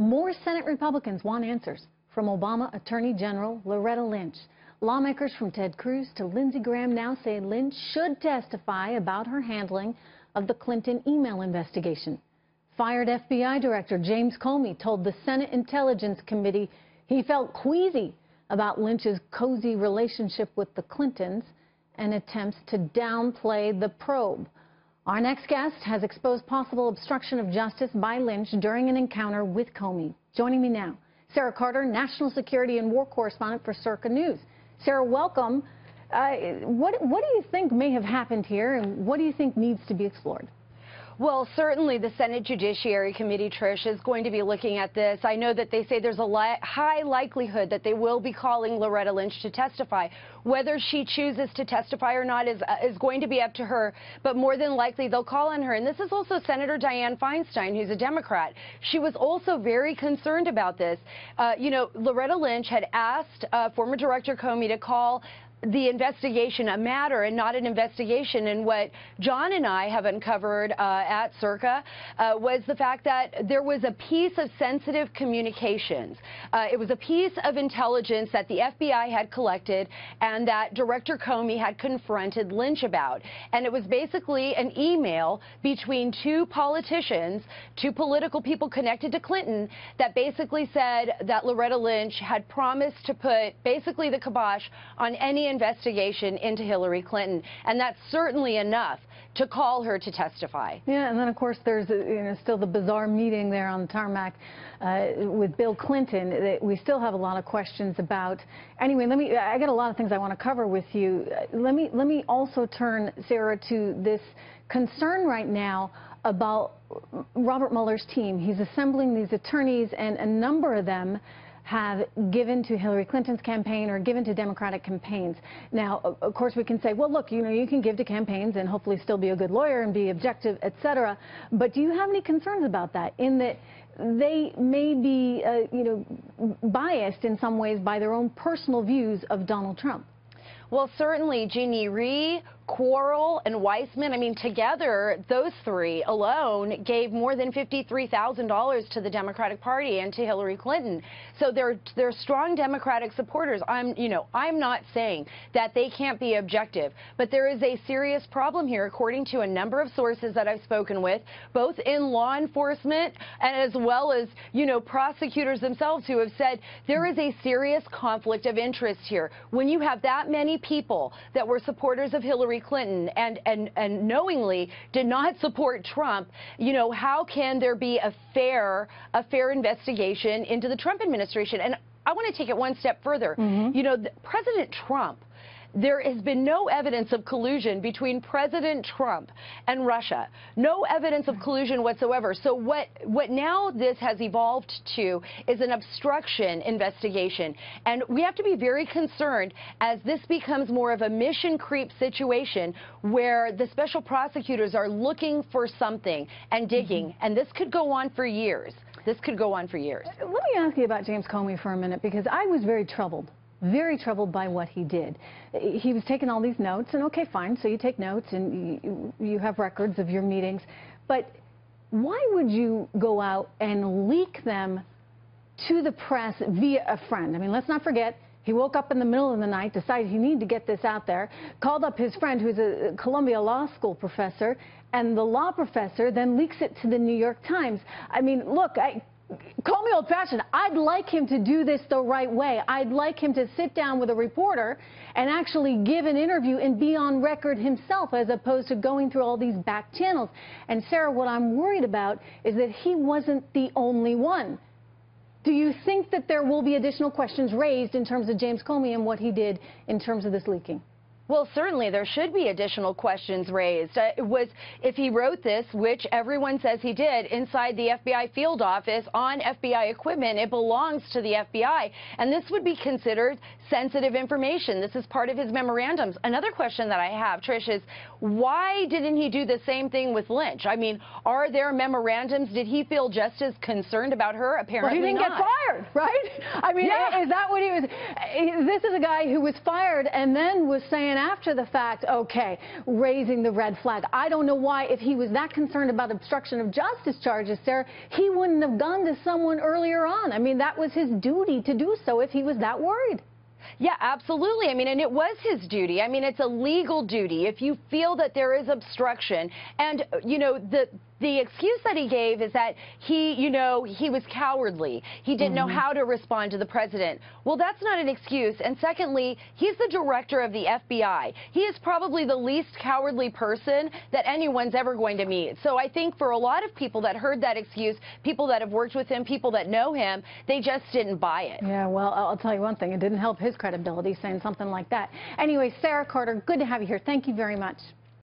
More Senate Republicans want answers from Obama Attorney General Loretta Lynch. Lawmakers from Ted Cruz to Lindsey Graham now say Lynch should testify about her handling of the Clinton email investigation. Fired FBI Director James Comey told the Senate Intelligence Committee he felt queasy about Lynch's cozy relationship with the Clintons and attempts to downplay the probe. Our next guest has exposed possible obstruction of justice by Lynch during an encounter with Comey. Joining me now, Sarah Carter, national security and war correspondent for Circa News. Sarah, welcome. What do you think may have happened here, and what do you think needs to be explored? Well, certainly the Senate Judiciary Committee, Trish, is going to be looking at this. I know that they say there's a high likelihood that they will be calling Loretta Lynch to testify. Whether she chooses to testify or not is going to be up to her, but more than likely they'll call on her. And this is also Senator Dianne Feinstein, who's a Democrat. She was also very concerned about this. Loretta Lynch had asked former Director Comey to call the investigation a matter and not an investigation. And what John and I have uncovered at Circa was the fact that there was a piece of sensitive communications. It was a piece of intelligence that the FBI had collected and that Director Comey had confronted Lynch about. And it was basically an email between two politicians, two political people connected to Clinton, that basically said that Loretta Lynch had promised to put basically the kibosh on any investigation into Hillary Clinton, and that's certainly enough to call her to testify. Yeah, and then of course there's still the bizarre meeting there on the tarmac with Bill Clinton that we still have a lot of questions about. Anyway, I got a lot of things I want to cover with you. Let me also turn, Sarah, to this concern right now about Robert Mueller's team. He's assembling these attorneys, and a number of them have given to Hillary Clinton's campaign or given to Democratic campaigns. Now, of course, we can say, well, look, you can give to campaigns and hopefully still be a good lawyer and be objective, et cetera. But do you have any concerns about that, in that they may be, biased in some ways by their own personal views of Donald Trump? Well, certainly Jeannie Rhee, Quarles, and Weissman, I mean, together, those three alone gave more than $53,000 to the Democratic Party and to Hillary Clinton. So they're strong Democratic supporters. I'm not saying that they can't be objective, but there is a serious problem here, according to a number of sources that I've spoken with, both in law enforcement and as well as, prosecutors themselves, who have said there is a serious conflict of interest here. When you have that many people that were supporters of Hillary Clinton and knowingly did not support Trump, how can there be a fair investigation into the Trump administration? And I want to take it one step further. President Trump, there has been no evidence of collusion between President Trump and Russia. No evidence of collusion whatsoever. So what now this has evolved to is an obstruction investigation. And we have to be very concerned as this becomes more of a mission creep situation where the special prosecutors are looking for something and digging. And this could go on for years. This could go on for years. Let me ask you about James Comey for a minute, because I was very troubled by what he did. He was taking all these notes, and okay, fine, so you take notes and you have records of your meetings, but why would you go out and leak them to the press via a friend? I mean, let's not forget, he woke up in the middle of the night, decided he needed to get this out there, called up his friend who's a Columbia Law School professor, and the law professor then leaks it to the New York Times. I mean, look, call me old-fashioned. I'd like him to do this the right way. I'd like him to sit down with a reporter and actually give an interview and be on record himself, as opposed to going through all these back channels. And Sarah, what I'm worried about is that he wasn't the only one. Do you think that there will be additional questions raised in terms of James Comey and what he did in terms of this leaking? Well, certainly there should be additional questions raised. If he wrote this, which everyone says he did, inside the FBI field office on FBI equipment, it belongs to the FBI, and this would be considered sensitive information. This is part of his memorandums. Another question that I have, Trish, is why didn't he do the same thing with Lynch? I mean, are there memorandums? Did he feel just as concerned about her? Apparently well, he didn't not. Get fired, right? I mean, yeah. Is that what he was? This is a guy who was fired and then was saying, after the fact, okay, raising the red flag. I don't know why, if he was that concerned about obstruction of justice charges, Sarah, he wouldn't have gone to someone earlier on. I mean, that was his duty to do so if he was that worried. Yeah, absolutely. I mean, and it was his duty. I mean, it's a legal duty. If you feel that there is obstruction, and, you know, the excuse that he gave is that he was cowardly. He didn't know how to respond to the president. Well, that's not an excuse. And secondly, he's the director of the FBI. He is probably the least cowardly person that anyone's ever going to meet. So I think for a lot of people that heard that excuse, people that have worked with him, people that know him, they just didn't buy it. Yeah, well, I'll tell you one thing. It didn't help his credibility saying something like that. Anyway, Sarah Carter, good to have you here. Thank you very much.